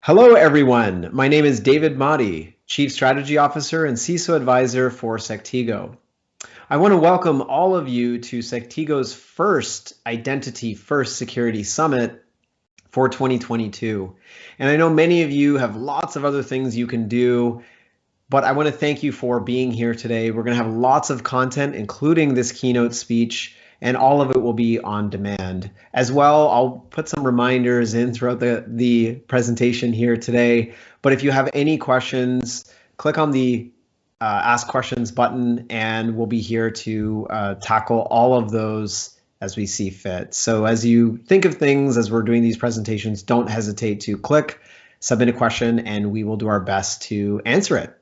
Hello, everyone. My name is David Motti, Chief Strategy Officer and CISO Advisor for Sectigo. I want to welcome all of you to Sectigo's first Identity First Security Summit for 2022. And I know many of you have lots of other things you can do, but I want to thank you for being here today. We're going to have lots of content, including this keynote speech, and all of it will be on demand. As well, I'll put some reminders in throughout the presentation here today. But if you have any questions, click on the Ask Questions button, and we'll be here to tackle all of those as we see fit. So as you think of things as we're doing these presentations, don't hesitate to click, submit a question, and we will do our best to answer it.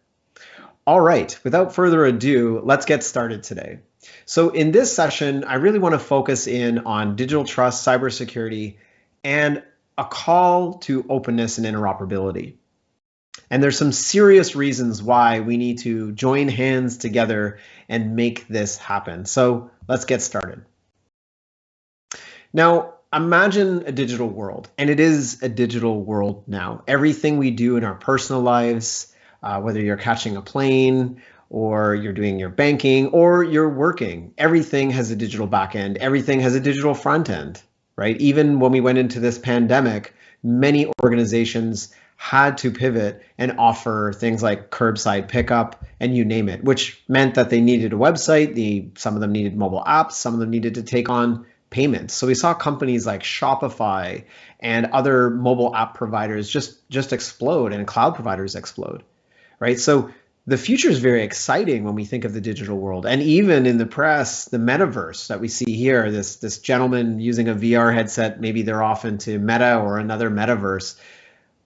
All right, without further ado, let's get started today. So in this session, I really want to focus in on digital trust, cybersecurity, and a call to openness and interoperability. And there's some serious reasons why we need to join hands together and make this happen. So let's get started. Now, imagine a digital world, and it is a digital world now. Everything we do in our personal lives, whether you're catching a plane or you're doing your banking or you're working, everything has a digital back end, everything has a digital front end, right? Even when we went into this pandemic, many organizations had to pivot and offer things like curbside pickup and you name it, which meant that they needed a website, some of them needed mobile apps, some of them needed to take on payments. So we saw companies like Shopify and other mobile app providers just explode, and cloud providers explode, right? So the future is very exciting when we think of the digital world. And even in the press, the metaverse that we see here, this gentleman using a VR headset, maybe they're off into Meta or another metaverse.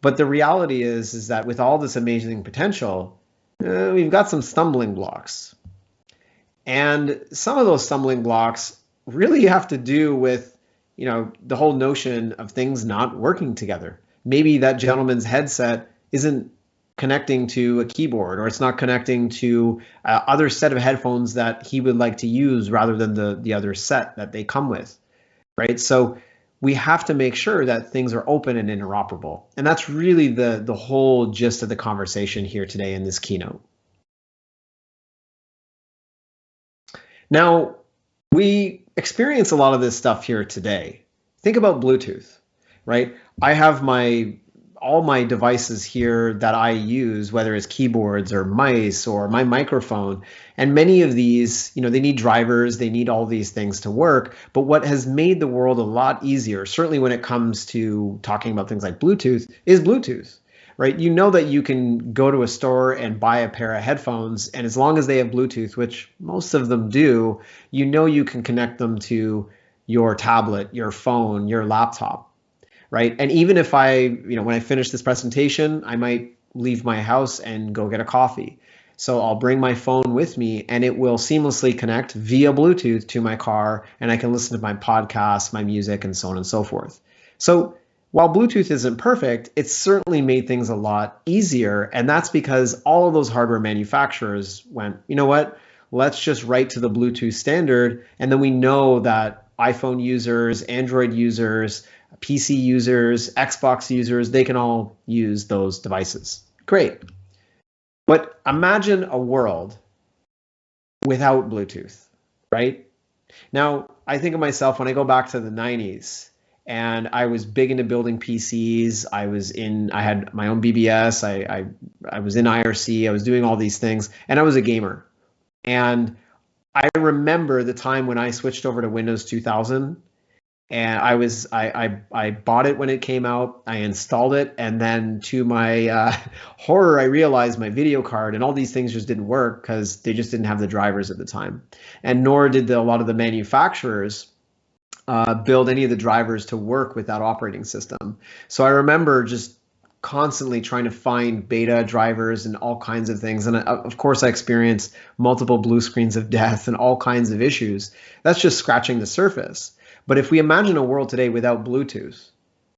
But the reality is that with all this amazing potential, we've got some stumbling blocks. And some of those stumbling blocks really have to do with, the whole notion of things not working together. Maybe that gentleman's headset isn't connecting to a keyboard, or it's not connecting to other set of headphones that he would like to use rather than the other set that they come with, right? So we have to make sure that things are open and interoperable. And that's really the whole gist of the conversation here today in this keynote. Now, we experience a lot of this stuff here today. Think about Bluetooth, right? I have all my devices here that I use, whether it's keyboards or mice or my microphone. And many of these, they need drivers, they need all these things to work. But what has made the world a lot easier, certainly when it comes to talking about things like Bluetooth, is Bluetooth, right? You know that you can go to a store and buy a pair of headphones, and as long as they have Bluetooth, which most of them do, you can connect them to your tablet, your phone, your laptop. Right. And even if when I finish this presentation, I might leave my house and go get a coffee. So I'll bring my phone with me and it will seamlessly connect via Bluetooth to my car, and I can listen to my podcasts, my music, and so on and so forth. So while Bluetooth isn't perfect, it's certainly made things a lot easier. And that's because all of those hardware manufacturers went, you know what, let's just write to the Bluetooth standard. And then we know that iPhone users, Android users, PC users, Xbox users, they can all use those devices. Great. But imagine a world without Bluetooth, right? Now, I think of myself when I go back to the 90s, and I was big into building PCs. I had my own BBS. I was in IRC. I was doing all these things, and I was a gamer. And I remember the time when I switched over to Windows 2000. And I bought it when it came out. I installed it, and then to my horror, I realized my video card and all these things just didn't work because they just didn't have the drivers at the time, and nor did a lot of the manufacturers build any of the drivers to work with that operating system. So I remember just constantly trying to find beta drivers and all kinds of things. And of course, I experienced multiple blue screens of death and all kinds of issues. That's just scratching the surface. But if we imagine a world today without Bluetooth,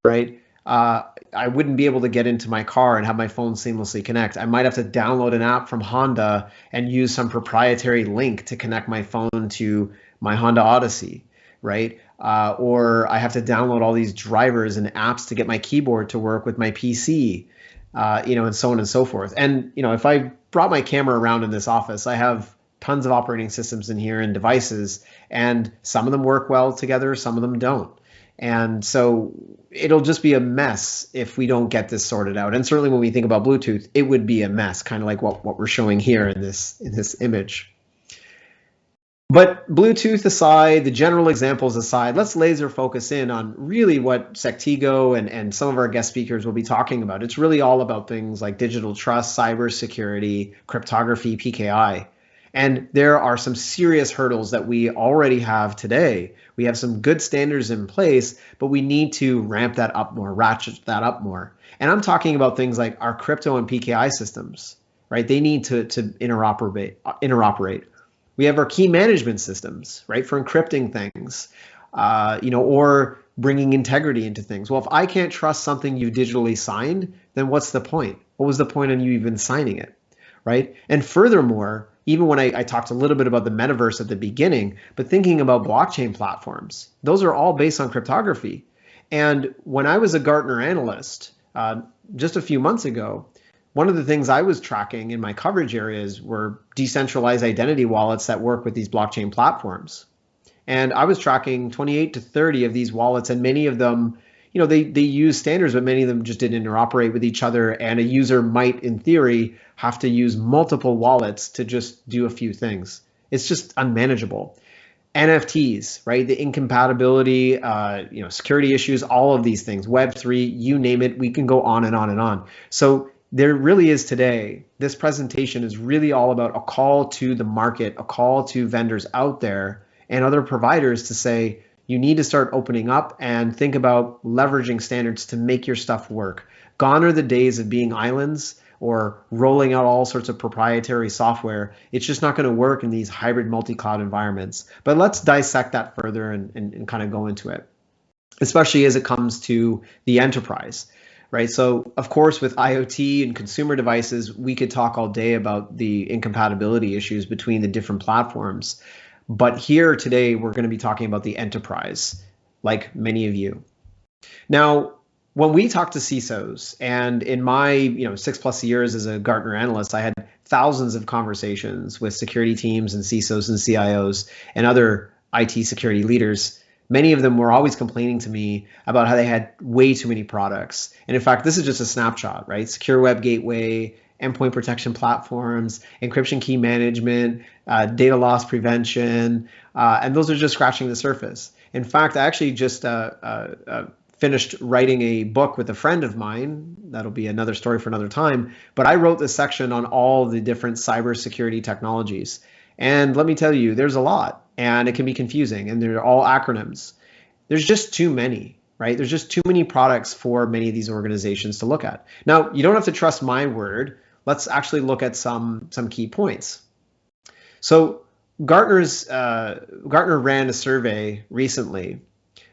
right, I wouldn't be able to get into my car and have my phone seamlessly connect. I might have to download an app from Honda and use some proprietary link to connect my phone to my Honda Odyssey, right? Or I have to download all these drivers and apps to get my keyboard to work with my PC, and so on and so forth. And, if I brought my camera around in this office, I have tons of operating systems in here and devices, and some of them work well together, some of them don't. And so it'll just be a mess if we don't get this sorted out. And certainly when we think about Bluetooth, it would be a mess, kind of like what we're showing here in this image. But Bluetooth aside, the general examples aside, let's laser focus in on really what Sectigo and some of our guest speakers will be talking about. It's really all about things like digital trust, cybersecurity, cryptography, PKI. And there are some serious hurdles that we already have today. We have some good standards in place, but we need to ramp that up more, ratchet that up more. And I'm talking about things like our crypto and PKI systems, right? They need to interoperate. We have our key management systems, right, for encrypting things, or bringing integrity into things. Well, if I can't trust something you digitally signed, then what's the point? What was the point in you even signing it, right? And furthermore, even when I talked a little bit about the metaverse at the beginning, but thinking about blockchain platforms, those are all based on cryptography. And when I was a Gartner analyst just a few months ago, one of the things I was tracking in my coverage areas were decentralized identity wallets that work with these blockchain platforms. And I was tracking 28 to 30 of these wallets, and many of them, they use standards, but many of them just didn't interoperate with each other. And a user might, in theory, have to use multiple wallets to just do a few things. It's just unmanageable. NFTs, right? The incompatibility, security issues, all of these things, Web3, you name it, we can go on and on and on. So there really is today, this presentation is really all about a call to the market, a call to vendors out there and other providers to say, you need to start opening up and think about leveraging standards to make your stuff work. Gone are the days of being islands or rolling out all sorts of proprietary software. It's just not going to work in these hybrid multi-cloud environments. But let's dissect that further and kind of go into it, especially as it comes to the enterprise. Right. So, of course, with IoT and consumer devices, we could talk all day about the incompatibility issues between the different platforms. But here today, we're going to be talking about the enterprise, like many of you. Now, when we talk to CISOs, and in my 6+ years as a Gartner analyst, I had thousands of conversations with security teams and CISOs and CIOs and other IT security leaders. Many of them were always complaining to me about how they had way too many products. And in fact, this is just a snapshot, right? Secure web gateway, endpoint protection platforms, encryption key management, data loss prevention, and those are just scratching the surface. In fact, I actually just finished writing a book with a friend of mine. That'll be another story for another time. But I wrote this section on all the different cybersecurity technologies. And let me tell you, there's a lot. And it can be confusing, and they're all acronyms. There's just too many, right? There's just too many products for many of these organizations to look at. Now, you don't have to trust my word. Let's actually look at some key points. So Gartner ran a survey recently,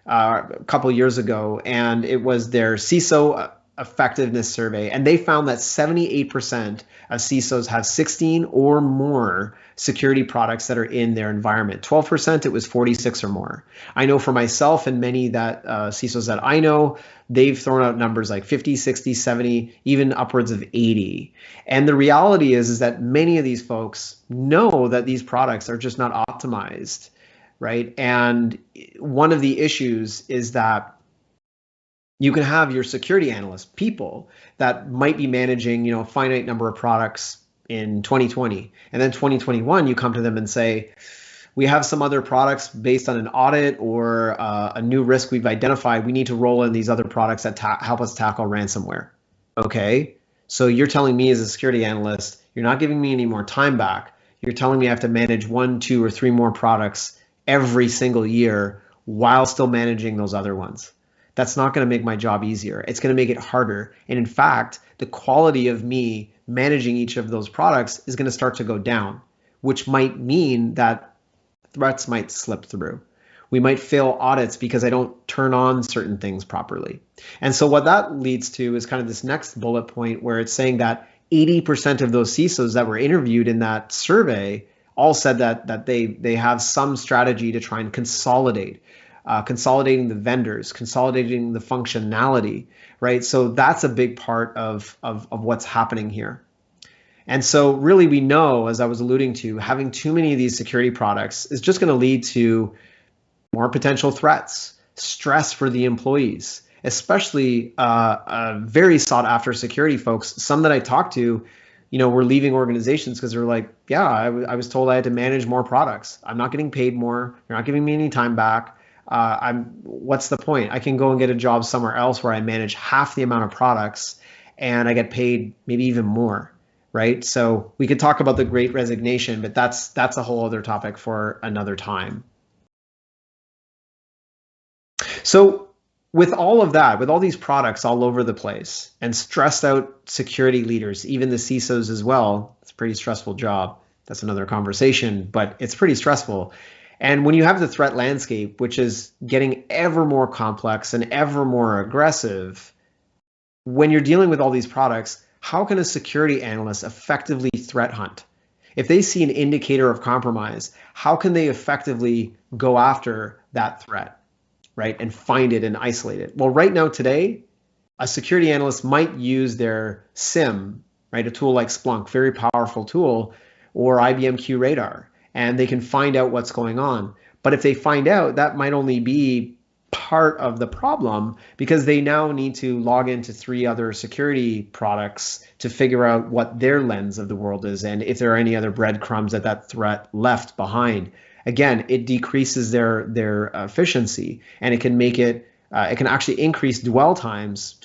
a couple of years ago, and it was their Cso Effectiveness Survey, and they found that 78% of CISOs have 16 or more security products that are in their environment. 12%, it was 46 or more. I know for myself and many that CISOs that I know, they've thrown out numbers like 50, 60, 70, even upwards of 80. And the reality is that many of these folks know that these products are just not optimized, right? And one of the issues is that you can have your security analyst, people that might be managing, a finite number of products in 2020. And then 2021, you come to them and say, we have some other products based on an audit or a new risk we've identified. We need to roll in these other products that help us tackle ransomware. Okay, so you're telling me as a security analyst, you're not giving me any more time back. You're telling me I have to manage 1, 2, or 3 more products every single year while still managing those other ones. That's not going to make my job easier. It's going to make it harder. And in fact, the quality of me managing each of those products is going to start to go down, which might mean that threats might slip through. We might fail audits because I don't turn on certain things properly. And so what that leads to is kind of this next bullet point where it's saying that 80% of those CISOs that were interviewed in that survey all said that they have some strategy to try and consolidate, consolidating the vendors, consolidating the functionality, right? So that's a big part of what's happening here. And so really we know, as I was alluding to, having too many of these security products is just going to lead to more potential threats, stress for the employees, especially very sought after security folks. Some that I talked to, were leaving organizations because they're like, yeah, I was told I had to manage more products. I'm not getting paid more. You're not giving me any time back. What's the point? I can go and get a job somewhere else where I manage half the amount of products and I get paid maybe even more, right? So we could talk about the Great Resignation, but that's a whole other topic for another time. So with all of that, with all these products all over the place and stressed out security leaders, even the CISOs as well, it's a pretty stressful job. That's another conversation, but it's pretty stressful. And when you have the threat landscape, which is getting ever more complex and ever more aggressive, when you're dealing with all these products, how can a security analyst effectively threat hunt? If they see an indicator of compromise, how can they effectively go after that threat? Right, and find it and isolate it? Well, right now today, a security analyst might use their SIM, right, a tool like Splunk, very powerful tool, or IBM QRadar, and they can find out what's going on. But if they find out, that might only be part of the problem, because they now need to log into 3 other security products to figure out what their lens of the world is and if there are any other breadcrumbs that threat left behind. Again, it decreases their efficiency, and it can make it can actually increase dwell times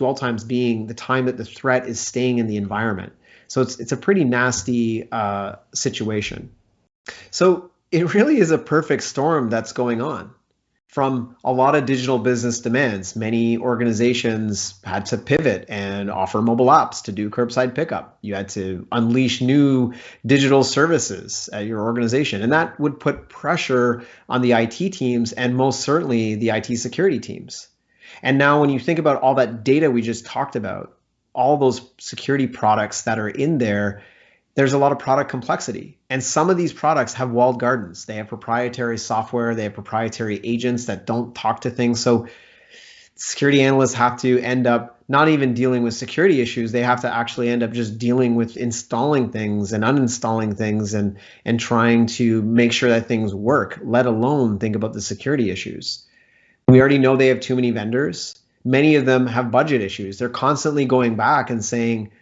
being the time that the threat is staying in the environment. So it's a pretty nasty situation. So it really is a perfect storm that's going on. From a lot of digital business demands, many organizations had to pivot and offer mobile apps to do curbside pickup. You had to unleash new digital services at your organization, and that would put pressure on the IT teams and most certainly the IT security teams. And now when you think about all that data we just talked about, all those security products that are in there, there's a lot of product complexity. And some of these products have walled gardens. They have proprietary software, they have proprietary agents that don't talk to things. So security analysts have to end up not even dealing with security issues. They have to actually end up just dealing with installing things and uninstalling things and trying to make sure that things work, let alone think about the security issues. We already know they have too many vendors. Many of them have budget issues. They're constantly going back and saying,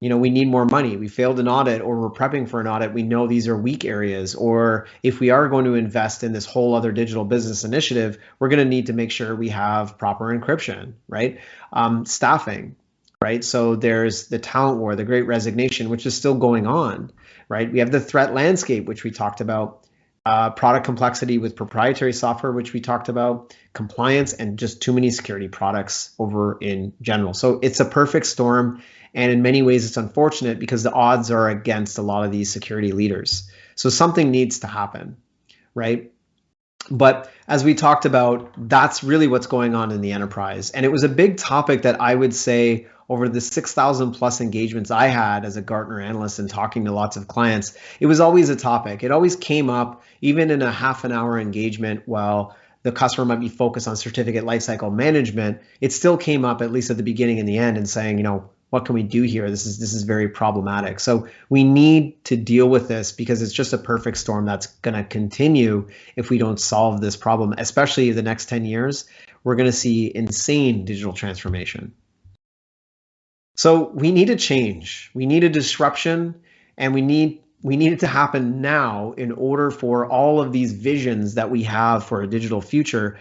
we need more money. We failed an audit, or we're prepping for an audit. We know these are weak areas. Or if we are going to invest in this whole other digital business initiative, we're going to need to make sure we have proper encryption, right? Staffing, right? So there's the talent war, the Great Resignation, which is still going on, right? We have the threat landscape, which we talked about, product complexity with proprietary software, which we talked about, compliance, and just too many security products over in general. So it's a perfect storm. And in many ways, it's unfortunate because the odds are against a lot of these security leaders. So something needs to happen, right? But as we talked about, that's really what's going on in the enterprise. And it was a big topic that I would say over the 6,000 plus engagements I had as a Gartner analyst and talking to lots of clients, it was always a topic. It always came up, even in a half an hour engagement while the customer might be focused on certificate lifecycle management. It still came up, at least at the beginning and the end, and saying, what can we do here? This is very problematic. So we need to deal with this because it's just a perfect storm that's going to continue if we don't solve this problem, especially the next 10 years. We're going to see insane digital transformation. So we need a change. We need a disruption, and we need it to happen now in order for all of these visions that we have for a digital future,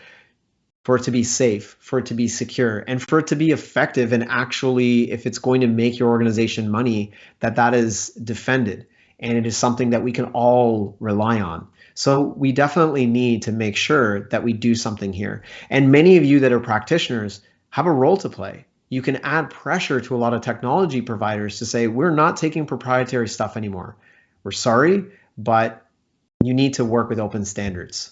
for it to be safe, for it to be secure, and for it to be effective. And actually, if it's going to make your organization money, that is defended. And it is something that we can all rely on. So we definitely need to make sure that we do something here. And many of you that are practitioners have a role to play. You can add pressure to a lot of technology providers to say, we're not taking proprietary stuff anymore. We're sorry, but you need to work with open standards.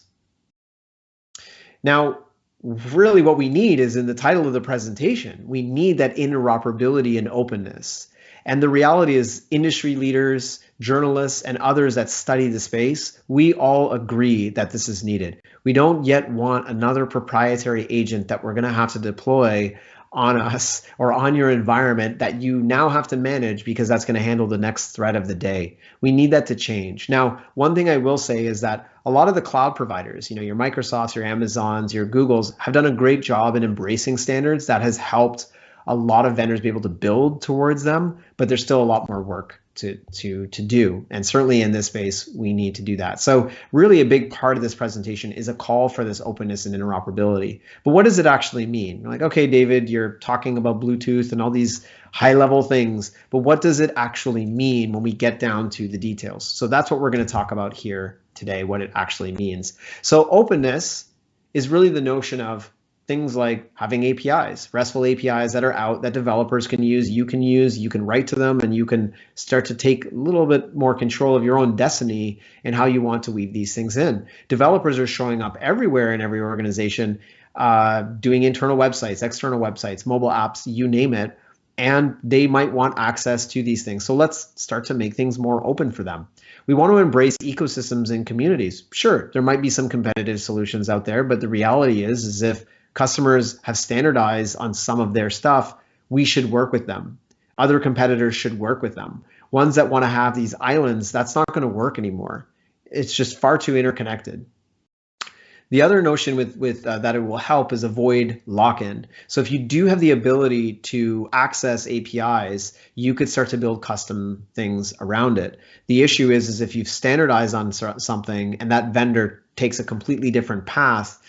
Now, really what we need is in the title of the presentation. We need that interoperability and openness. And the reality is industry leaders, journalists, and others that study the space, we all agree that this is needed. We don't yet want another proprietary agent that we're going to have to deploy on us or on your environment that you now have to manage because that's going to handle the next threat of the day. We need that to change. Now, one thing I will say is that a lot of the cloud providers, your Microsofts, your Amazons, your Googles, have done a great job in embracing standards that has helped a lot of vendors be able to build towards them, but there's still a lot more work to do. And certainly in this space, we need to do that. So really a big part of this presentation is a call for this openness and interoperability. But what does it actually mean? You're like, okay, David, you're talking about Bluetooth and all these high level things, but what does it actually mean when we get down to the details? So that's what we're going to talk about here today, what it actually means. So openness is really the notion of things like having APIs, RESTful APIs that are out that developers can use, you can write to them, and you can start to take a little bit more control of your own destiny and how you want to weave these things in. Developers are showing up everywhere in every organization, doing internal websites, external websites, mobile apps, you name it, and they might want access to these things. So let's start to make things more open for them. We want to embrace ecosystems and communities. Sure, there might be some competitive solutions out there, but the reality is if customers have standardized on some of their stuff, we should work with them. Other competitors should work with them. Ones that want to have these islands, that's not going to work anymore. It's just far too interconnected. The other notion with that it will help is avoid lock-in. So if you do have the ability to access APIs, you could start to build custom things around it. The issue is if you've standardized on something and that vendor takes a completely different path,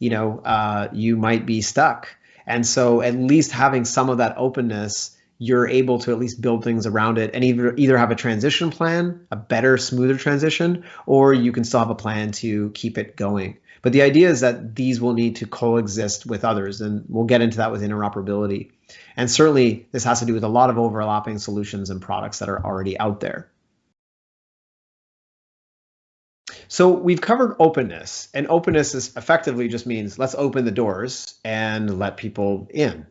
you might be stuck. And so at least having some of that openness, you're able to at least build things around it and either have a transition plan, a better, smoother transition, or you can still have a plan to keep it going. But the idea is that these will need to coexist with others, and we'll get into that with interoperability. And certainly this has to do with a lot of overlapping solutions and products that are already out there. So we've covered openness, and openness is effectively just means let's open the doors and let people in,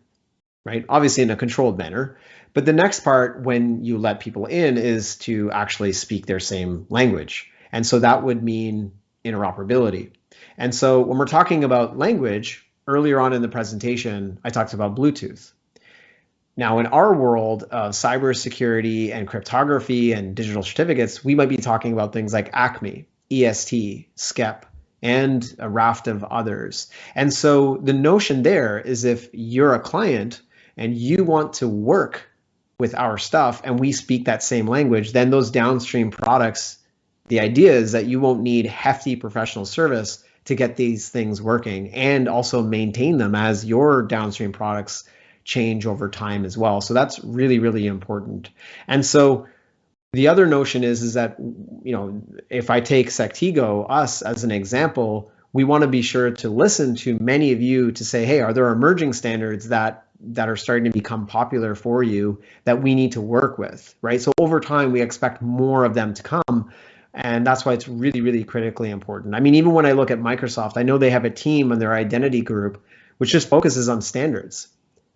right? Obviously in a controlled manner. But the next part when you let people in is to actually speak their same language. And so that would mean interoperability. And so when we're talking about language, earlier on in the presentation, I talked about Bluetooth. Now, in our world of cybersecurity and cryptography and digital certificates, we might be talking about things like ACME, EST, SCEP, and a raft of others. And so the notion there is if you're a client and you want to work with our stuff and we speak that same language, then those downstream products, the idea is that you won't need hefty professional service to get these things working and also maintain them as your downstream products change over time as well. So that's really, really important. And so the other notion is that, if I take Sectigo, us as an example, we want to be sure to listen to many of you to say, hey, are there emerging standards that are starting to become popular for you that we need to work with, right? So over time, we expect more of them to come. And that's why it's really, really critically important. I mean, even when I look at Microsoft, I know they have a team on their identity group, which just focuses on standards,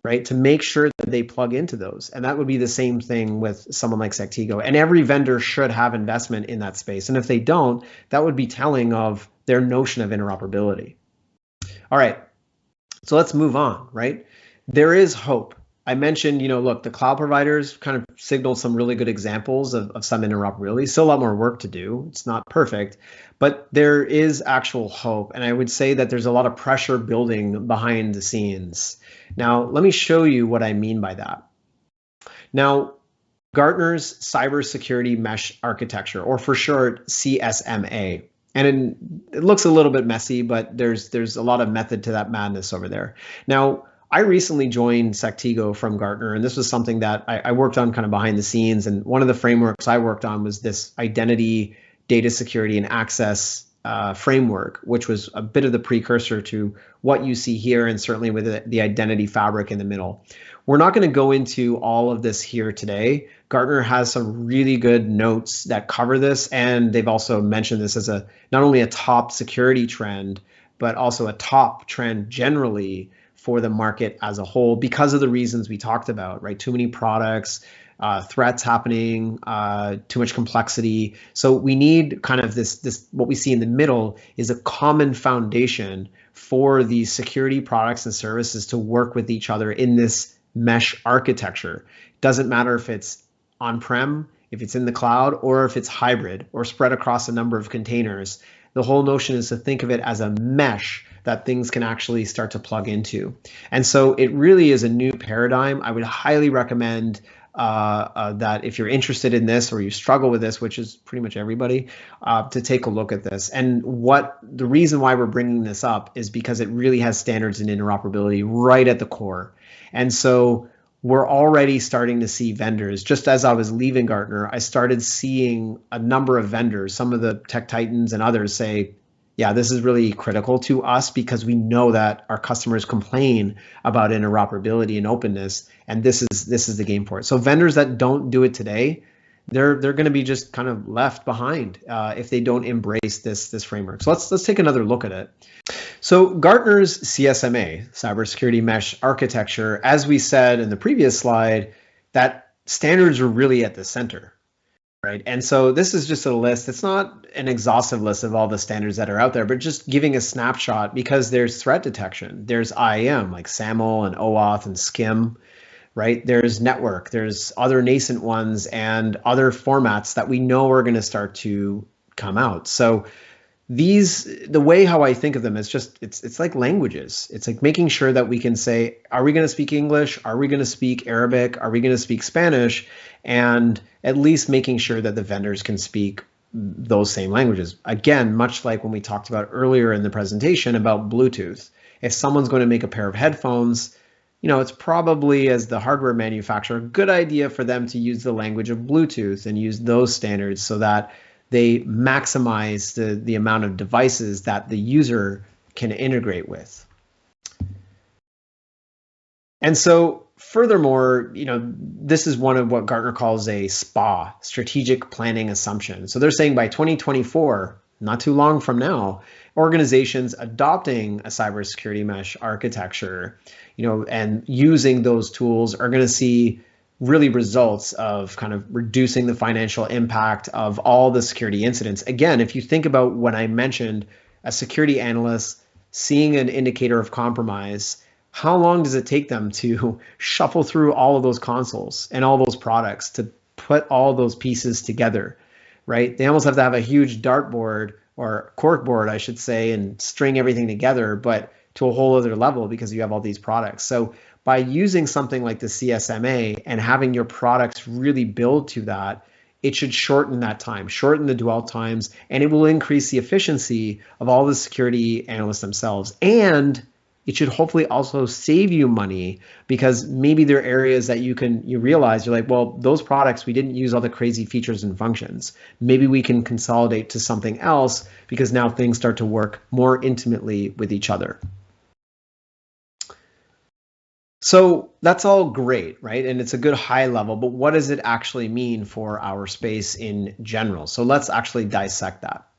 right? To make sure that they plug into those. And that would be the same thing with someone like Sectigo. And every vendor should have investment in that space. And if they don't, that would be telling of their notion of interoperability. All right, so let's move on, right? There is hope. I mentioned, look, the cloud providers kind of signaled some really good examples of some interoperability. Still a lot more work to do. It's not perfect, but there is actual hope. And I would say that there's a lot of pressure building behind the scenes. Now, let me show you what I mean by that. Now, Gartner's Cybersecurity Mesh Architecture, or for short, CSMA. And it looks a little bit messy, but there's a lot of method to that madness over there. Now, I recently joined Sectigo from Gartner, and this was something that I worked on kind of behind the scenes. And one of the frameworks I worked on was this identity, data security, and access framework, which was a bit of the precursor to what you see here, and certainly with the identity fabric in the middle. We're not going to go into all of this here today. Gartner has some really good notes that cover this, and they've also mentioned this as not only a top security trend, but also a top trend generally for the market as a whole because of the reasons we talked about, right? Too many products, threats happening, too much complexity. So we need kind of this what we see in the middle is a common foundation for these security products and services to work with each other in this mesh architecture. Doesn't matter if it's on-prem, if it's in the cloud, or if it's hybrid or spread across a number of containers. The whole notion is to think of it as a mesh that things can actually start to plug into. And so it really is a new paradigm. I would highly recommend that if you're interested in this or you struggle with this, which is pretty much everybody, to take a look at this. And what the reason why we're bringing this up is because it really has standards and interoperability right at the core. And so we're already starting to see vendors. Just as I was leaving Gartner, I started seeing a number of vendors, some of the tech titans and others say, yeah, this is really critical to us because we know that our customers complain about interoperability and openness, and this is the game for it. So vendors that don't do it today, they're going to be just kind of left behind if they don't embrace this framework. So let's take another look at it. So Gartner's CSMA, Cybersecurity Mesh Architecture, as we said in the previous slide, that standards are really at the center, right? And so this is just a list. It's not an exhaustive list of all the standards that are out there, but just giving a snapshot because there's threat detection. There's IAM like SAML and OAuth and SCIM, right? There's network, there's other nascent ones and other formats that we know are going to start to come out. So the way how I think of them is just, it's like languages. It's like making sure that we can say, are we going to speak English? Are we going to speak Arabic? Are we going to speak Spanish? And at least making sure that the vendors can speak those same languages. Again, much like when we talked about earlier in the presentation about Bluetooth. If someone's going to make a pair of headphones, it's probably, as the hardware manufacturer, a good idea for them to use the language of Bluetooth and use those standards so that they maximize the amount of devices that the user can integrate with. And so furthermore, this is one of what Gartner calls a SPA, strategic planning assumption. So they're saying by 2024, not too long from now, organizations adopting a cybersecurity mesh architecture, and using those tools are going to see really results of kind of reducing the financial impact of all the security incidents. Again, if you think about when I mentioned a security analyst seeing an indicator of compromise, how long does it take them to shuffle through all of those consoles and all those products to put all those pieces together, right? They almost have to have a huge dartboard or corkboard, I should say, and string everything together, but to a whole other level because you have all these products. So by using something like the CSMA and having your products really build to that, it should shorten that time, shorten the dwell times, and it will increase the efficiency of all the security analysts themselves. And it should hopefully also save you money because maybe there are areas that you realize you're like, well, those products, we didn't use all the crazy features and functions. Maybe we can consolidate to something else because now things start to work more intimately with each other. So that's all great, right? And it's a good high level, but what does it actually mean for our space in general? So let's actually dissect that.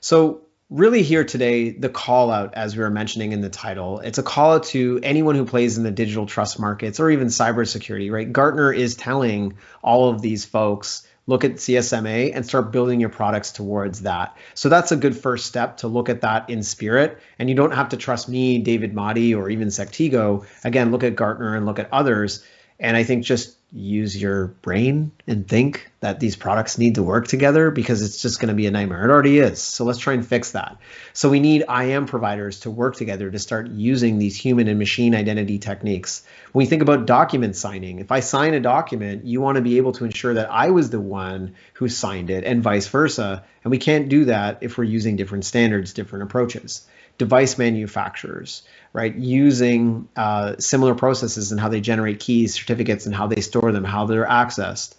So really here today, the call out, as we were mentioning in the title, it's a call out to anyone who plays in the digital trust markets or even cybersecurity, right? Gartner is telling all of these folks, look at CSMA and start building your products towards that. So that's a good first step to look at that in spirit. And you don't have to trust me, David Motti, or even Sectigo. Again, look at Gartner and look at others. And I think just use your brain and think that these products need to work together because it's just going to be a nightmare. It already is. So let's try and fix that. So we need IAM providers to work together to start using these human and machine identity techniques. When we think about document signing, if I sign a document, you want to be able to ensure that I was the one who signed it and vice versa. And we can't do that if we're using different standards, different approaches. Device manufacturers, right? Using similar processes and how they generate keys, certificates, and how they store them, how they're accessed.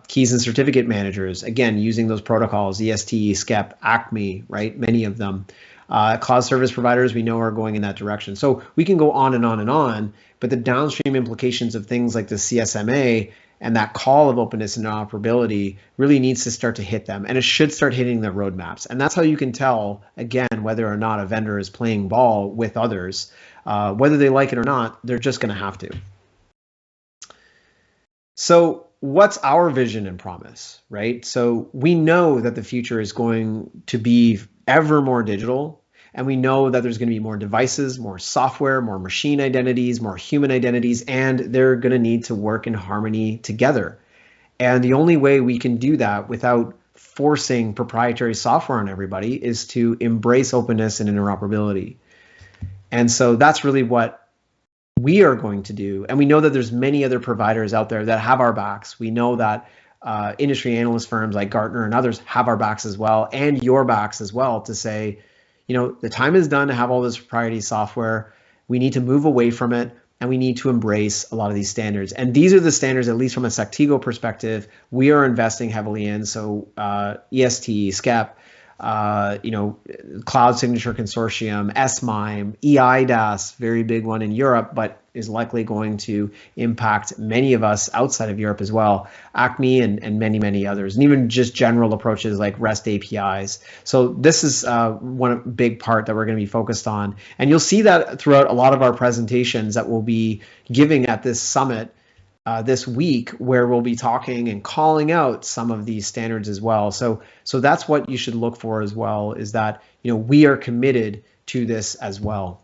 Keys and certificate managers, again, using those protocols, EST, SCEP, ACME, right? Many of them. Cloud service providers we know are going in that direction. So we can go on and on and on, but the downstream implications of things like the CSMA and that call of openness and interoperability really needs to start to hit them, and it should start hitting the roadmaps. And that's how you can tell, again, whether or not a vendor is playing ball with others. Whether they like it or not, they're just going to have to. So what's our vision and promise, right? So we know that the future is going to be ever more digital, and we know that there's going to be more devices, more software, more machine identities, more human identities, and they're going to need to work in harmony together. And the only way we can do that without forcing proprietary software on everybody is to embrace openness and interoperability. And so that's really what we are going to do. And we know that there's many other providers out there that have our backs. We know that industry analyst firms like Gartner and others have our backs as well, and your backs as well, to say, the time is done to have all this proprietary software. We need to move away from it, and we need to embrace a lot of these standards. And these are the standards, at least from a Sectigo perspective, we are investing heavily in. So EST, SCEP, Cloud Signature Consortium, SMIME, EIDAS, very big one in Europe, but is likely going to impact many of us outside of Europe as well, ACME and many, many others, and even just general approaches like REST APIs. So this is one big part that we're going to be focused on. And you'll see that throughout a lot of our presentations that we'll be giving at this summit this week, where we'll be talking and calling out some of these standards as well. So that's what you should look for as well, is that we are committed to this as well.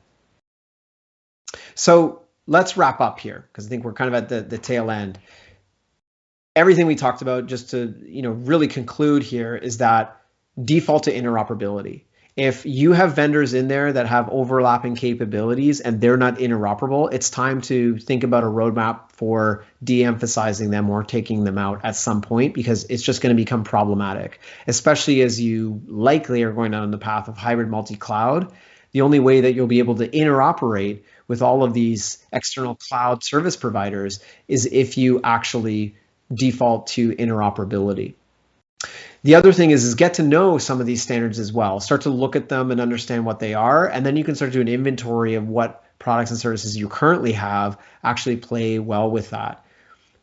So let's wrap up here, because I think we're kind of at the tail end. Everything we talked about, just to really conclude here, is that default to interoperability. If you have vendors in there that have overlapping capabilities and they're not interoperable, it's time to think about a roadmap for de-emphasizing them or taking them out at some point, because it's just going to become problematic, especially as you likely are going down the path of hybrid multi-cloud. The only way that you'll be able to interoperate with all of these external cloud service providers is if you actually default to interoperability. The other thing is get to know some of these standards as well. Start to look at them and understand what they are, and then you can start to do an inventory of what products and services you currently have actually play well with that.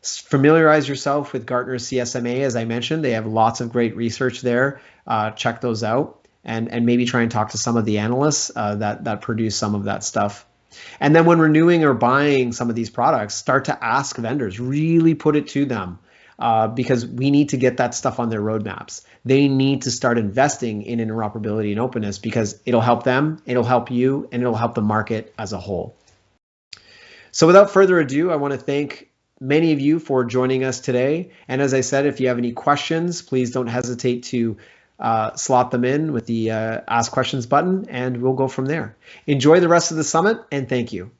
Familiarize yourself with Gartner's CSMA, as I mentioned. They have lots of great research there. Check those out, and maybe try and talk to some of the analysts that produce some of that stuff. And then when renewing or buying some of these products, start to ask vendors, really put it to them. Because we need to get that stuff on their roadmaps. They need to start investing in interoperability and openness, because it'll help them, it'll help you, and it'll help the market as a whole. So without further ado, I want to thank many of you for joining us today. And as I said, if you have any questions, please don't hesitate to slot them in with the Ask Questions button, and we'll go from there. Enjoy the rest of the summit, and thank you.